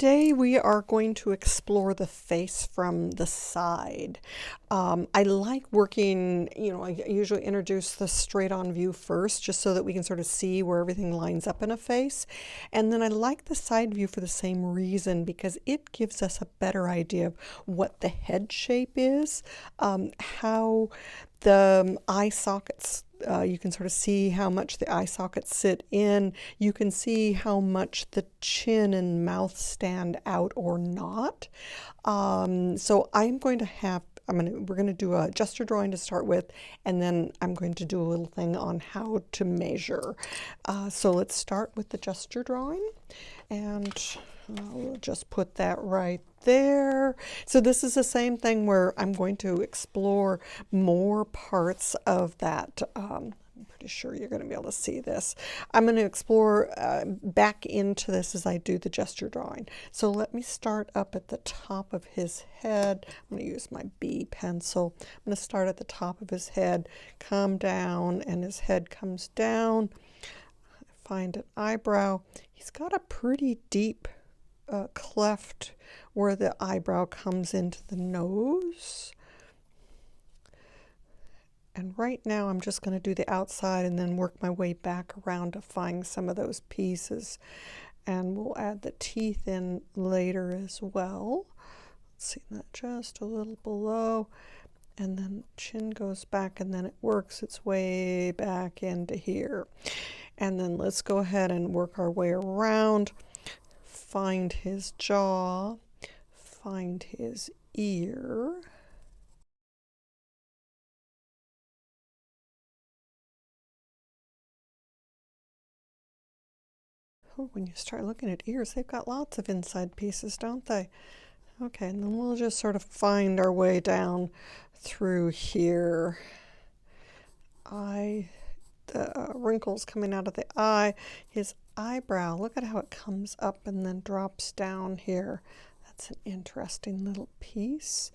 Today we are going to explore the face from the side. I like working, I usually introduce the straight on view first just so that we can sort of see where everything lines up in a face. And then I like the side view for the same reason because it gives us a better idea of what the head shape is, how the eye sockets, you can sort of see how much the eye sockets sit in. You can see how much the chin and mouth stand out or not. So I'm going to have, we're going to do a gesture drawing to start with, and then I'm going to do a little thing on how to measure. So let's start with the gesture drawing, and I'll just put that right there. So this is the same thing where I'm going to explore more parts of that. I'm pretty sure you're going to be able to see this. I'm going to explore back into this as I do the gesture drawing. So let me start up at the top of his head. I'm going to use my B pencil. I'm going to start at the top of his head, come down, and his head comes down. Find an eyebrow. He's got a pretty deep cleft where the eyebrow comes into the nose. And right now I'm just going to do the outside and then work my way back around to find some of those pieces. And we'll add the teeth in later as well. Let's see that just a little below. And then chin goes back and then it works its way back into here. And then let's go ahead and work our way around. Find his jaw, find his ear. Oh, when you start looking at ears, they've got lots of inside pieces, don't they? Okay, and then we'll just sort of find our way down through here. The wrinkles coming out of the eye, his eyebrow, look at how it comes up and then drops down here. That's an interesting little piece.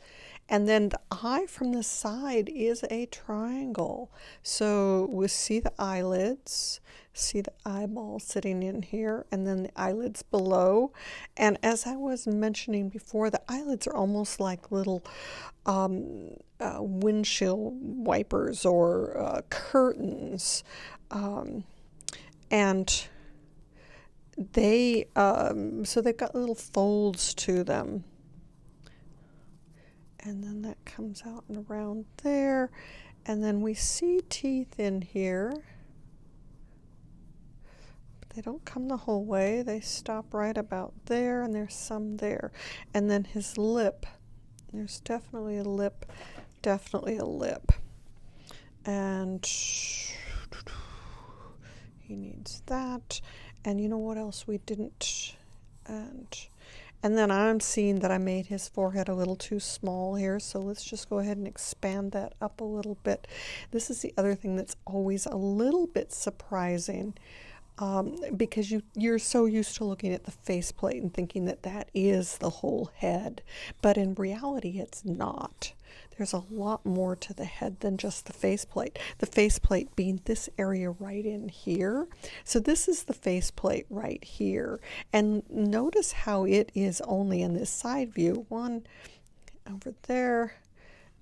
And then the eye from the side is a triangle. So we see the eyelids, see the eyeball sitting in here, and then the eyelids below. And as I was mentioning before, the eyelids are almost like little windshield wipers or curtains. And so they've got little folds to them. And then that comes out and around there. And then we see teeth in here. But they don't come the whole way. They stop right about there, and there's some there. And then his lip. There's definitely a lip, definitely a lip. And he needs that. And you know what else we didn't? And then I'm seeing that I made his forehead a little too small here, so let's just go ahead and expand that up a little bit. This is the other thing that's always a little bit surprising, because you're so used to looking at the faceplate and thinking that that is the whole head, but in reality it's not. There's a lot more to the head than just the faceplate. The faceplate being this area right in here. So this is the faceplate right here. And notice how it is only in this side view. One over there.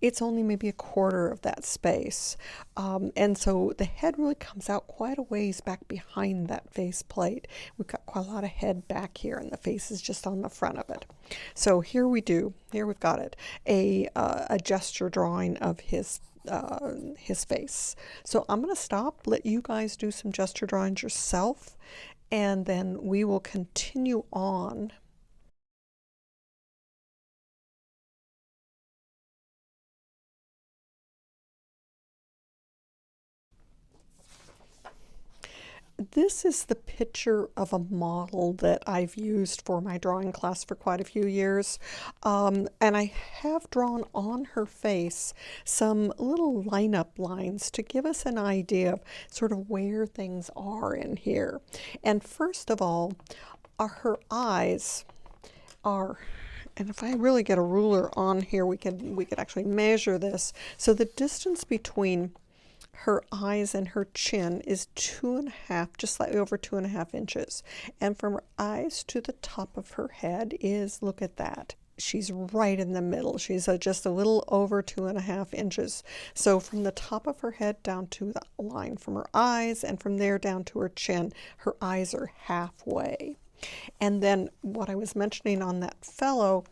It's only maybe a quarter of that space. And so the head really comes out quite a ways back behind that faceplate. We've got quite a lot of head back here, and the face is just on the front of it. So here we've got it, a gesture drawing of his face. So I'm going to stop, let you guys do some gesture drawings yourself, and then we will continue on. This is the picture of a model that I've used for my drawing class for quite a few years. And I have drawn on her face some little lineup lines to give us an idea of sort of where things are in here. And first of all, her eyes are, and if I really get a ruler on here, we could actually measure this. So the distance between her eyes and her chin is 2.5, just slightly over 2.5 inches. And from her eyes to the top of her head is, look at that. She's right in the middle. She's just a little over 2.5 inches. So from the top of her head down to the line from her eyes, and from there down to her chin, her eyes are halfway. And then what I was mentioning on that fellow,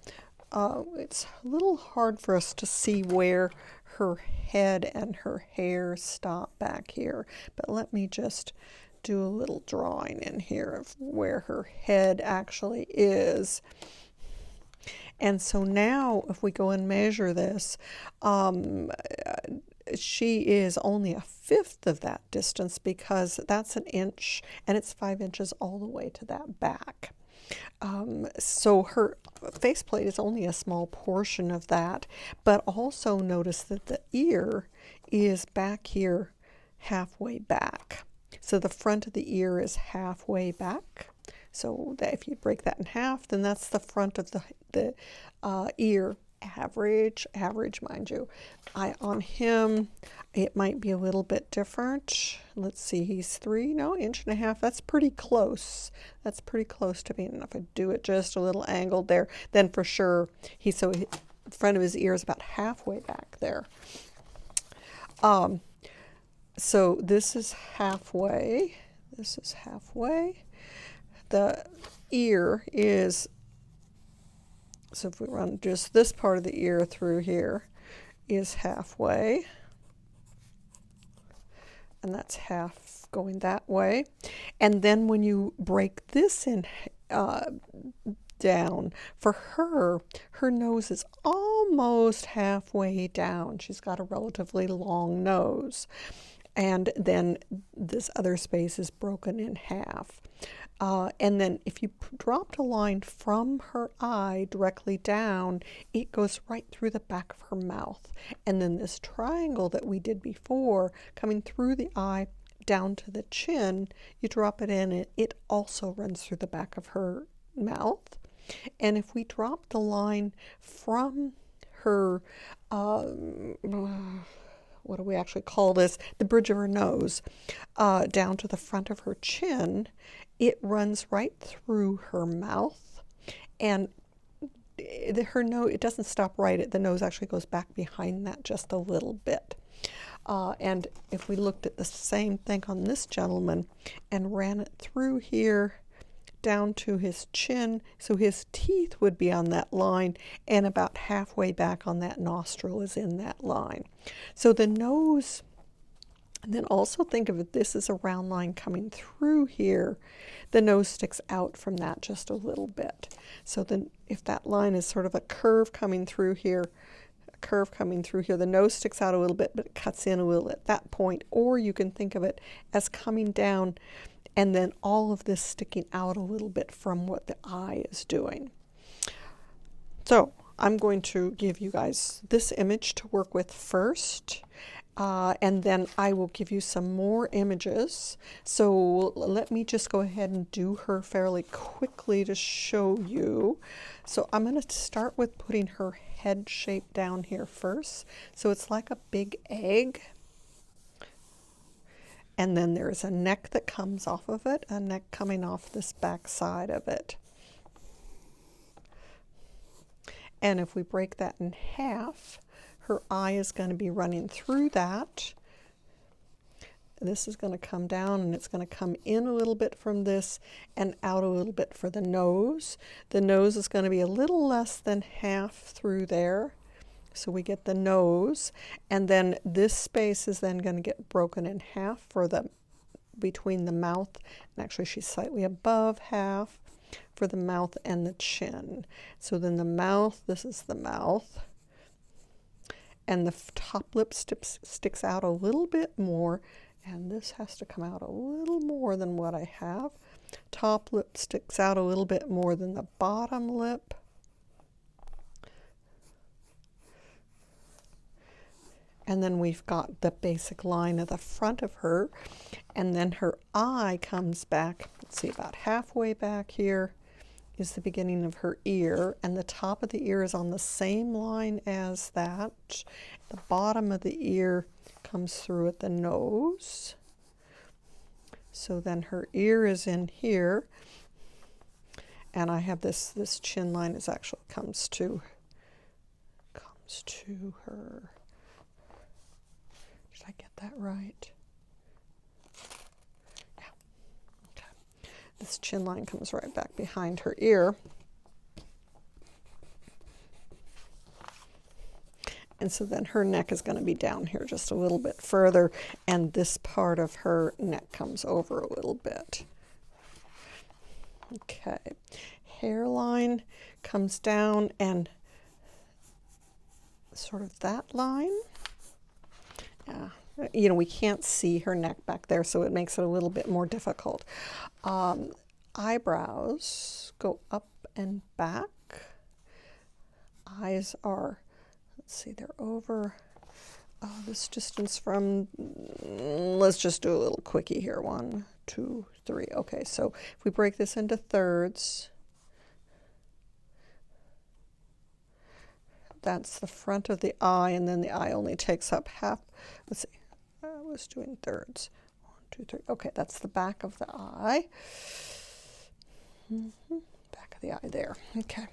it's a little hard for us to see where her head and her hair stop back here. But let me just do a little drawing in here of where her head actually is. And so now if we go and measure this, she is only 1/5 of that distance, because that's 1 inch and it's 5 inches all the way to that back. So her faceplate is only a small portion of that, but also notice that the ear is back here halfway back. So the front of the ear is halfway back. So that if you break that in half, then that's the front of the ear. Average, mind you. On him, it might be a little bit different. Let's see, he's 1.5 inches. That's pretty close. That's pretty close to being enough. I do it just a little angled there, then for sure the front of his ear is about halfway back there. So this is halfway. This is halfway. The ear is, so if we run just this part of the ear through here, is halfway. And that's half going that way. And then when you break this in down, for her nose is almost halfway down. She's got a relatively long nose. And then this other space is broken in half. And then if you dropped a line from her eye directly down, it goes right through the back of her mouth. And then this triangle that we did before, coming through the eye down to the chin, you drop it in, and it also runs through the back of her mouth. And if we drop the line from her, what do we actually call this? The bridge of her nose, down to the front of her chin, it runs right through her mouth, and her nose, it doesn't stop right. The nose actually goes back behind that just a little bit. And if we looked at the same thing on this gentleman and ran it through here down to his chin, so his teeth would be on that line, and about halfway back on that nostril is in that line. So the nose, and then also think of it, this is a round line coming through here. The nose sticks out from that just a little bit. So then if that line is sort of a curve coming through here, the nose sticks out a little bit, but it cuts in a little at that point. Or you can think of it as coming down and then all of this sticking out a little bit from what the eye is doing. So I'm going to give you guys this image to work with first, and then I will give you some more images. So let me just go ahead and do her fairly quickly to show you. So I'm going to start with putting her head shape down here first. So it's like a big egg. And then there's a neck that comes off of it, a neck coming off this back side of it. And if we break that in half, her eye is going to be running through that. This is going to come down, and it's going to come in a little bit from this and out a little bit for the nose. The nose is going to be a little less than half through there. So we get the nose, and then this space is then going to get broken in half for the between the mouth, and actually she's slightly above half for the mouth and the chin. So then the mouth, this is the mouth, and the top lip sticks out a little bit more, and this has to come out a little more than what I have. Top lip sticks out a little bit more than the bottom lip. And then we've got the basic line of the front of her, and then her eye comes back, let's see, about halfway back here is the beginning of her ear, and the top of the ear is on the same line as that. The bottom of the ear comes through at the nose. So then her ear is in here, and I have this chin line is actually comes to her. Did I get that right? Yeah. Okay. This chin line comes right back behind her ear. And so then her neck is going to be down here just a little bit further, and this part of her neck comes over a little bit. Okay, hairline comes down and sort of that line. Yeah, you know, we can't see her neck back there, so it makes it a little bit more difficult. Eyebrows go up and back. Eyes are, let's see, they're over this distance from, let's just do a little quickie here. 1, 2, 3. Okay, so if we break this into thirds, that's the front of the eye, and then the eye only takes up half. Let's see, I was doing thirds. 1, 2, 3. Okay, that's the back of the eye. Back of the eye there. Okay.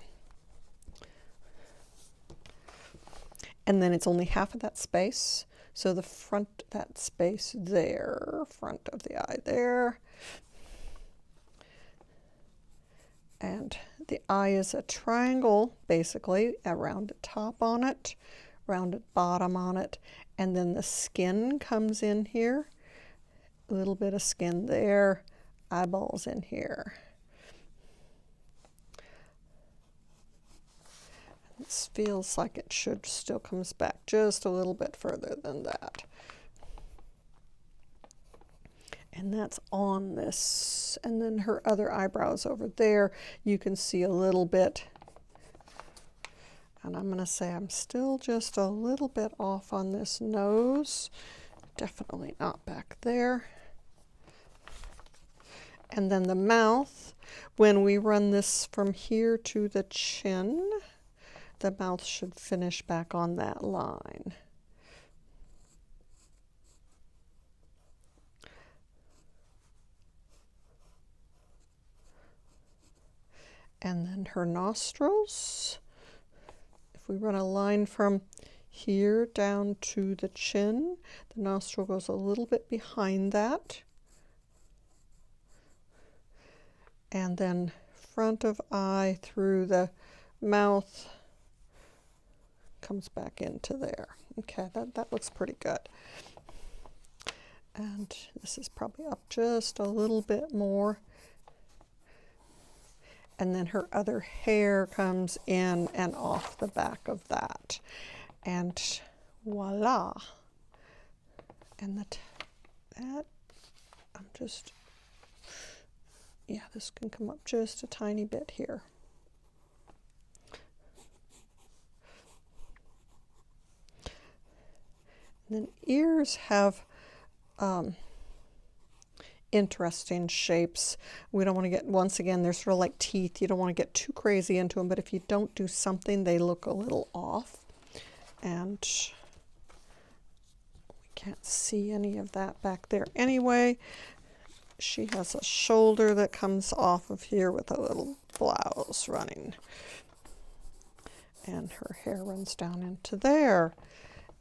And then it's only half of that space. So the front, that space there, front of the eye there. And the eye is a triangle, basically, a rounded top on it, rounded bottom on it. And then the skin comes in here. A little bit of skin there, eyeballs in here. This feels like it should still comes back just a little bit further than that. And that's on this. And then her other eyebrows over there, you can see a little bit. And I'm going to say I'm still just a little bit off on this nose. Definitely not back there. And then the mouth, when we run this from here to the chin, the mouth should finish back on that line. And then her nostrils, if we run a line from here down to the chin, the nostril goes a little bit behind that. And then front of eye through the mouth comes back into there. Okay, that looks pretty good. And this is probably up just a little bit more. And then her other hair comes in and off the back of that. And voila. And that I'm just, yeah, this can come up just a tiny bit here. And then ears have interesting shapes. We don't want to get, once again, they're sort of like teeth. You don't want to get too crazy into them, but if you don't do something, they look a little off. And we can't see any of that back there anyway. She has a shoulder that comes off of here with a little blouse running. And her hair runs down into there.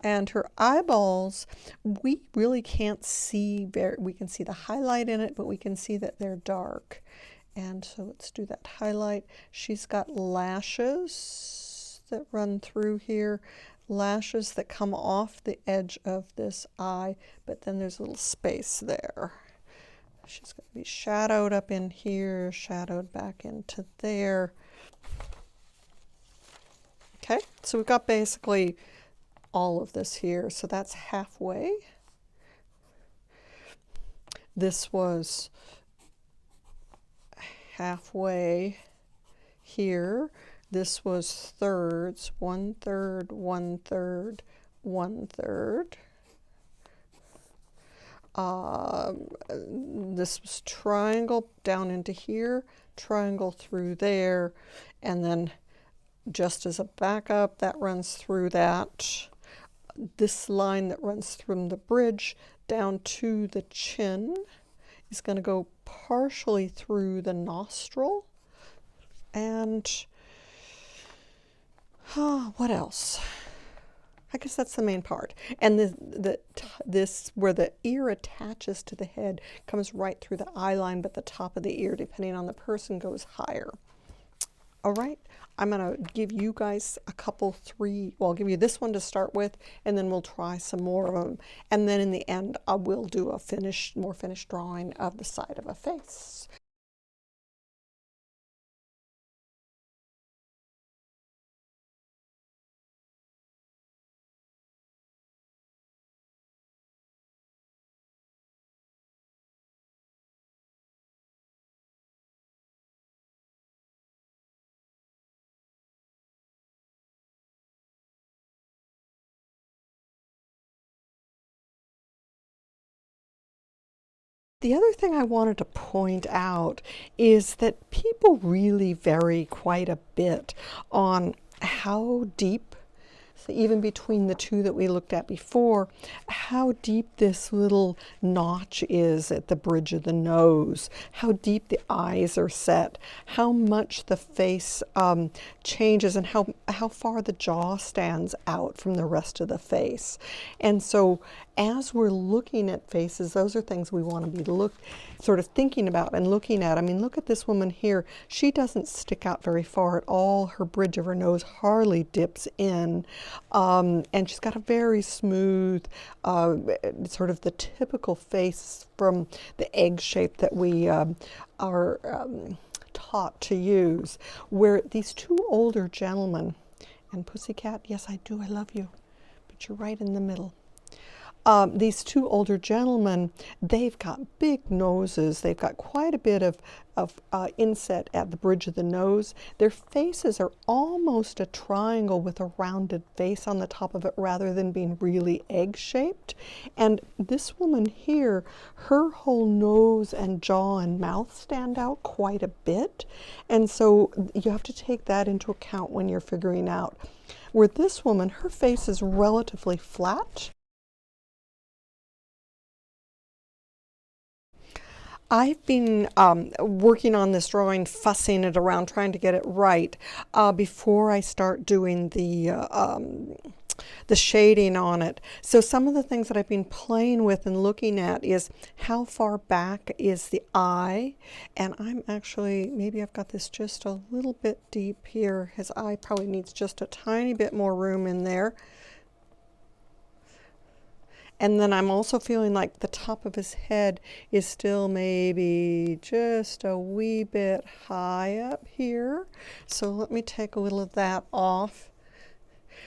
And her eyeballs, we really can't see we can see the highlight in it, but we can see that they're dark. And so let's do that highlight. She's got lashes that run through here, lashes that come off the edge of this eye, but then there's a little space there. She's going to be shadowed up in here, shadowed back into there. Okay, so we've got basically all of this here, so that's halfway. This was halfway here. This was thirds, 1/3, 1/3, 1/3. This was triangle down into here, triangle through there, and then just as a backup, that runs through that. this line that runs from the bridge down to the chin is going to go partially through the nostril. And what else? I guess that's the main part. And this where the ear attaches to the head comes right through the eye line, but the top of the ear, depending on the person, goes higher. All right, I'm going to give you guys a couple, I'll give you this one to start with, and then we'll try some more of them. And then in the end, I will do a more finished drawing of the side of a face. The other thing I wanted to point out is that people really vary quite a bit on how deep, so even between the two that we looked at before, how deep this little notch is at the bridge of the nose, how deep the eyes are set, how much the face changes, and how far the jaw stands out from the rest of the face. And so as we're looking at faces, those are things we want to be sort of thinking about and looking at. I mean, look at this woman here. She doesn't stick out very far at all. Her bridge of her nose hardly dips in. And she's got a very smooth, sort of the typical face from the egg shape that we are taught to use, where these two older gentlemen, and Pussycat, yes, I do, I love you, but you're right in the middle. These two older gentlemen, they've got big noses. They've got quite a bit of inset at the bridge of the nose. Their faces are almost a triangle with a rounded face on the top of it rather than being really egg-shaped. And this woman here, her whole nose and jaw and mouth stand out quite a bit. And so you have to take that into account when you're figuring out. Where this woman, her face is relatively flat. I've been working on this drawing, fussing it around, trying to get it right before I start doing the shading on it. So some of the things that I've been playing with and looking at is how far back is the eye. And I'm actually, maybe I've got this just a little bit deep here. His eye probably needs just a tiny bit more room in there. And then I'm also feeling like the top of his head is still maybe just a wee bit high up here. So let me take a little of that off.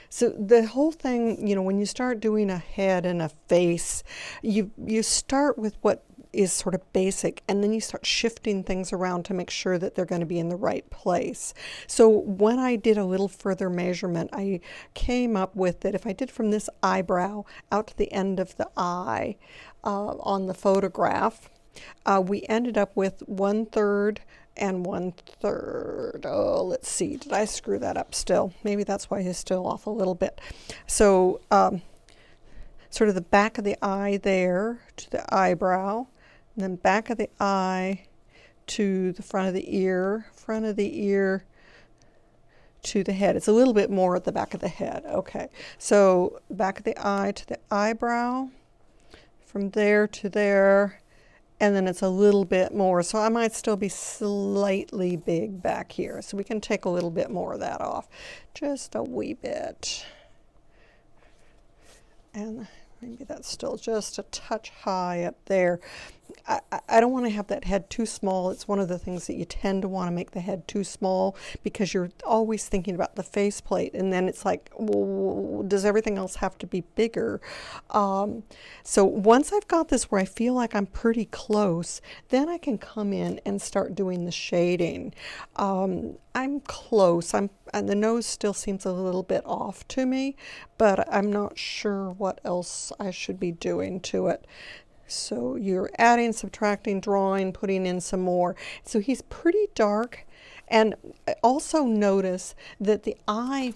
So the whole thing, you know, when you start doing a head and a face, you start with what is sort of basic, and then you start shifting things around to make sure that they're going to be in the right place. So when I did a little further measurement, I came up with that if I did from this eyebrow out to the end of the eye on the photograph, we ended up with 1/3 and 1/3. Oh, let's see, did I screw that up still? Maybe that's why he's still off a little bit. So sort of the back of the eye there to the eyebrow, and then back of the eye to the front of the ear to the head. It's a little bit more at the back of the head. Okay, so back of the eye to the eyebrow, from there to there, and then it's a little bit more. So I might still be slightly big back here. So we can take a little bit more of that off, just a wee bit. And maybe that's still just a touch high up there. I don't want to have that head too small. It's one of the things that you tend to want to make the head too small because you're always thinking about the faceplate, and then it's like, well, does everything else have to be bigger? So once I've got this where I feel like I'm pretty close, then I can come in and start doing the shading. I'm close. And the nose still seems a little bit off to me, but I'm not sure what else I should be doing to it. So you're adding, subtracting, drawing, putting in some more. So he's pretty dark. And also notice that the eye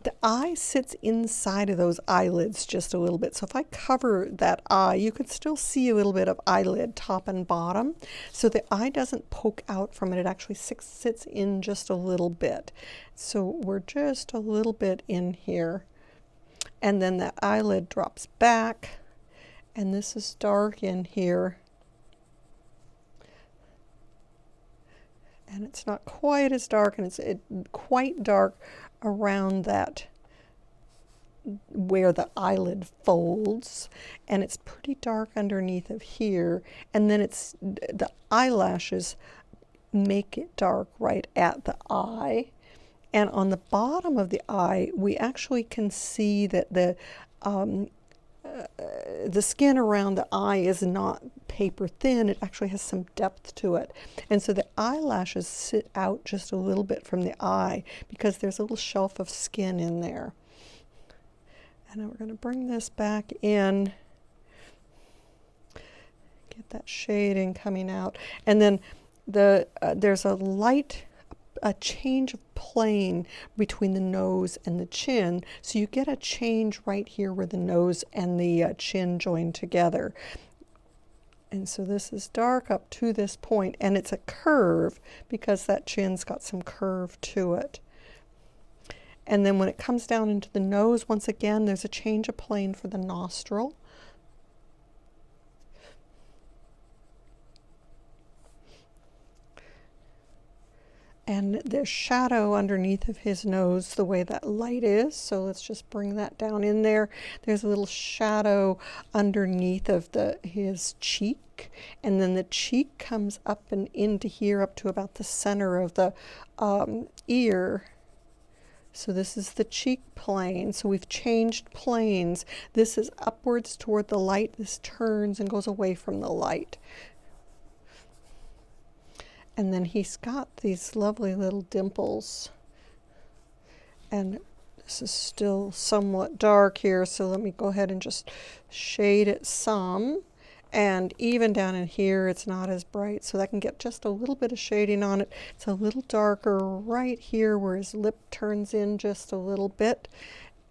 the eye sits inside of those eyelids just a little bit. So if I cover that eye, you can still see a little bit of eyelid top and bottom. So the eye doesn't poke out from it. It actually sits in just a little bit. So we're just a little bit in here. And then that eyelid drops back. And this is dark in here. And it's not quite as dark, and it's quite dark around that where the eyelid folds, and it's pretty dark underneath of here, and then it's the eyelashes make it dark right at the eye. And on the bottom of the eye, we actually can see that the skin around the eye is not paper thin. It actually has some depth to it. And so the eyelashes sit out just a little bit from the eye because there's a little shelf of skin in there. And now we're going to bring this back in. Get that shading coming out. And then there's a change of plane between the nose and the chin. So you get a change right here where the nose and the chin join together. And so this is dark up to this point, and it's a curve because that chin's got some curve to it. And then when it comes down into the nose, once again, there's a change of plane for the nostril. And there's shadow underneath of his nose the way that light is. So let's just bring that down in there. There's a little shadow underneath of his cheek. And then the cheek comes up and into here up to about the center of the ear. So this is the cheek plane. So we've changed planes. This is upwards toward the light. This turns and goes away from the light. And then he's got these lovely little dimples. And this is still somewhat dark here, so let me go ahead and just shade it some. And even down in here, it's not as bright, so that can get just a little bit of shading on it. It's a little darker right here where his lip turns in just a little bit,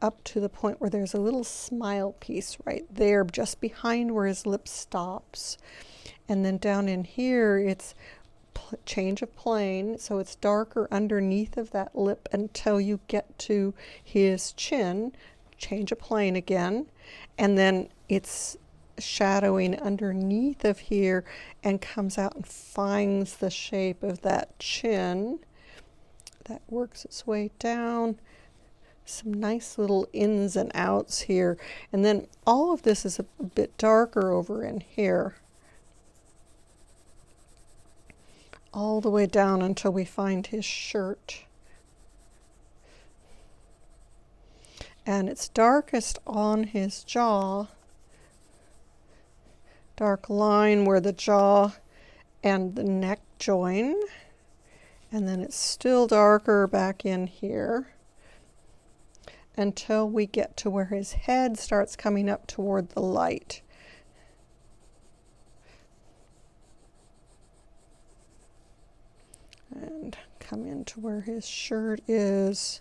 up to the point where there's a little smile piece right there, just behind where his lip stops. And then down in here, it's change of plane, so it's darker underneath of that lip until you get to his chin. Change of plane again, and then it's shadowing underneath of here and comes out and finds the shape of that chin. That works its way down. Some nice little ins and outs here, and then all of this is a bit darker over in here, all the way down until we find his shirt. And it's darkest on his jaw. Dark line where the jaw and the neck join. And then it's still darker back in here until we get to where his head starts coming up toward the light. And come into where his shirt is.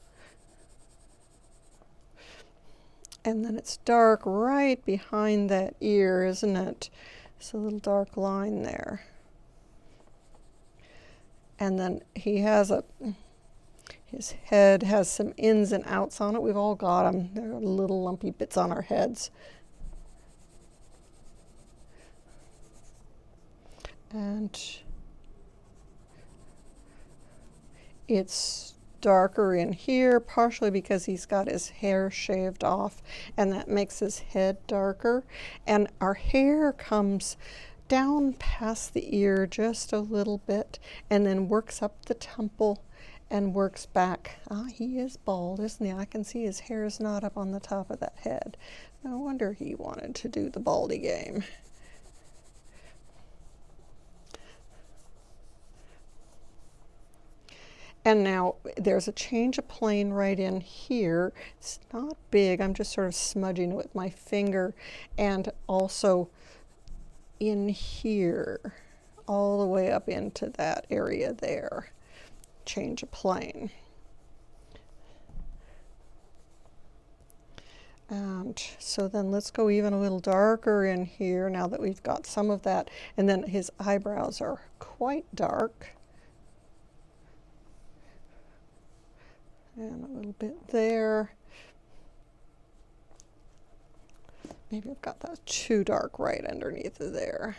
And then it's dark right behind that ear, isn't it? It's a little dark line there. And then he has his head has some ins and outs on it. We've all got them. There are little lumpy bits on our heads. And it's darker in here, partially because he's got his hair shaved off, and that makes his head darker. And our hair comes down past the ear just a little bit and then works up the temple and works back. He is bald, isn't he? I can see his hair is not up on the top of that head. No wonder he wanted to do the baldy game. And now there's a change of plane right in here. It's not big, I'm just sort of smudging it with my finger. And also in here, all the way up into that area there. Change of plane. And so then let's go even a little darker in here now that we've got some of that. And then his eyebrows are quite dark. And a little bit there. Maybe I've got that too dark right underneath of there.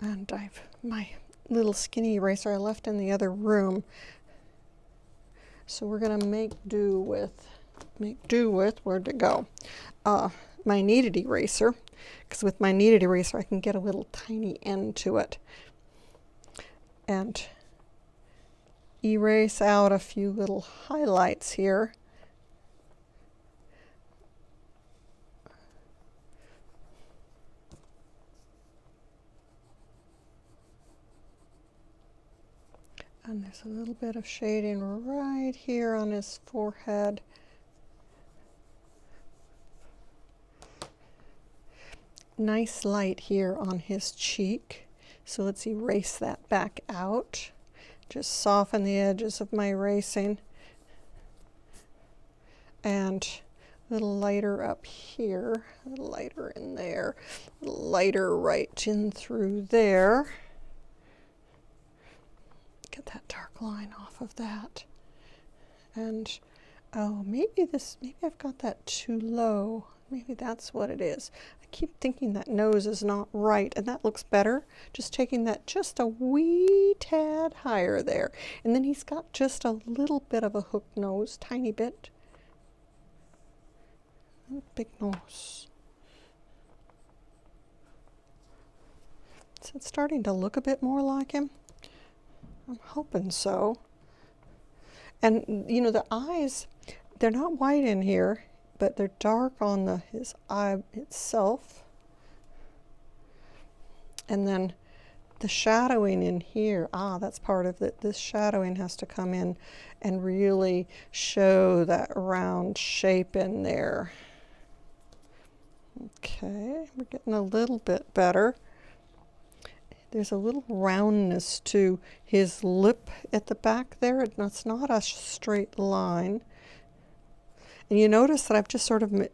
And I've my little skinny eraser I left in the other room. So we're gonna make do with, where'd it go? My kneaded eraser, because with my kneaded eraser I can get a little tiny end to it. And erase out a few little highlights here. And there's a little bit of shading right here on his forehead. Nice light here on his cheek. So let's erase that back out. Just soften the edges of my erasing. And a little lighter up here, a little lighter in there, a little lighter right in through there. Get that dark line off of that. And oh, maybe I've got that too low. Maybe that's what it is. I keep thinking that nose is not right, and that looks better. Just taking that just a wee tad higher there. And then he's got just a little bit of a hook nose, tiny bit. Big nose. So it's starting to look a bit more like him. I'm hoping so. And you know, the eyes, they're not white in here, but they're dark on his eye itself. And then the shadowing in here, that's part of it. This shadowing has to come in and really show that round shape in there. Okay, we're getting a little bit better. There's a little roundness to his lip at the back there. It's not a straight line. And you notice that I've just sort of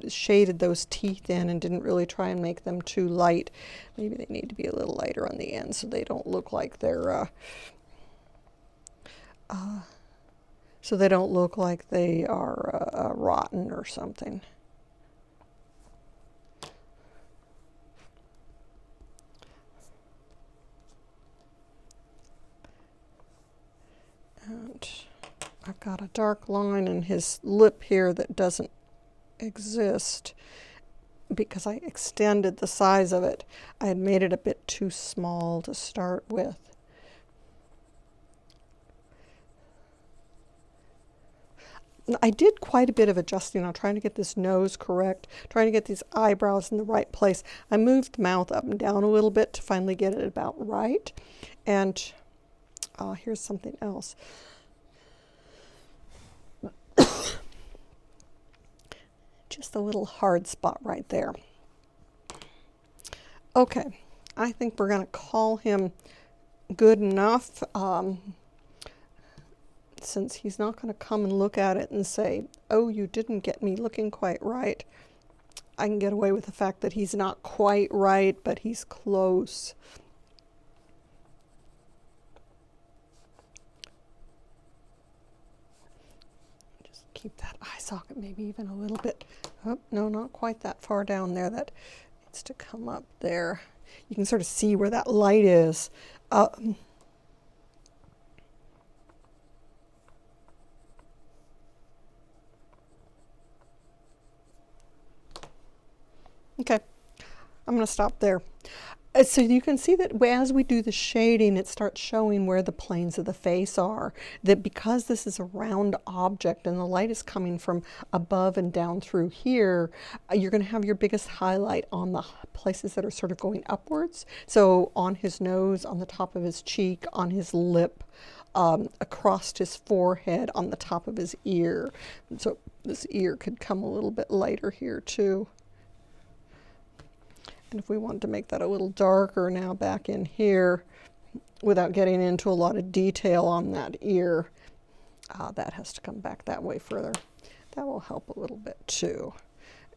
shaded those teeth in and didn't really try and make them too light. Maybe they need to be a little lighter on the end so they don't look like they're rotten or something. And I've got a dark line in his lip here that doesn't exist because I extended the size of it. I had made it a bit too small to start with. I did quite a bit of adjusting on trying to get this nose correct, trying to get these eyebrows in the right place. I moved the mouth up and down a little bit to finally get it about right. And here's something else. Just a little hard spot right there. Okay, I think we're going to call him good enough. Since he's not going to come and look at it and say, oh, you didn't get me looking quite right. I can get away with the fact that he's not quite right, but he's close. Just keep that eye socket maybe even a little bit. Oh, no, not quite that far down there. That needs to come up there. You can sort of see where that light is. Okay, I'm going to stop there. So you can see that as we do the shading, it starts showing where the planes of the face are. That because this is a round object and the light is coming from above and down through here, you're going to have your biggest highlight on the places that are sort of going upwards. So on his nose, on the top of his cheek, on his lip, across his forehead, on the top of his ear. So this ear could come a little bit lighter here too. And if we want to make that a little darker now back in here, without getting into a lot of detail on that ear. That has to come back that way further. That will help a little bit too.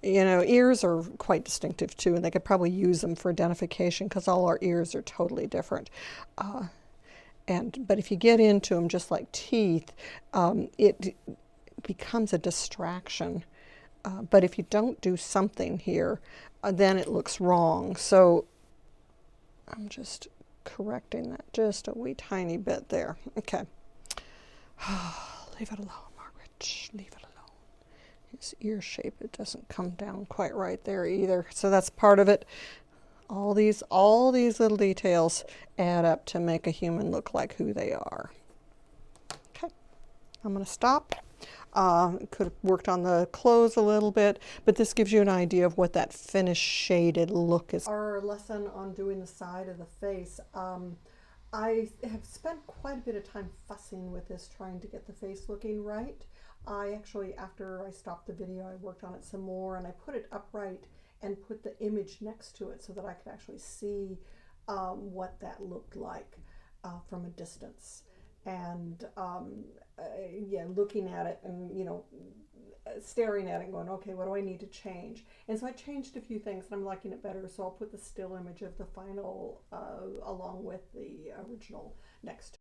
You know, ears are quite distinctive too, and they could probably use them for identification because all our ears are totally different. But if you get into them just like teeth, it becomes a distraction. But if you don't do something here, then it looks wrong. So I'm just correcting that just a wee tiny bit there. Okay. Leave it alone, Margaret. Leave it alone. His ear shape, it doesn't come down quite right there either. So that's part of it. All these little details add up to make a human look like who they are. Okay, I'm going to stop. Could have worked on the clothes a little bit, but this gives you an idea of what that finished shaded look is. Our lesson on doing the side of the face. I have spent quite a bit of time fussing with this, trying to get the face looking right. I actually, after I stopped the video, I worked on it some more and I put it upright and put the image next to it so that I could actually see what that looked like from a distance. And yeah, looking at it and, you know, staring at it and going, okay, what do I need to change? And so I changed a few things and I'm liking it better. So I'll put the still image of the final along with the original next.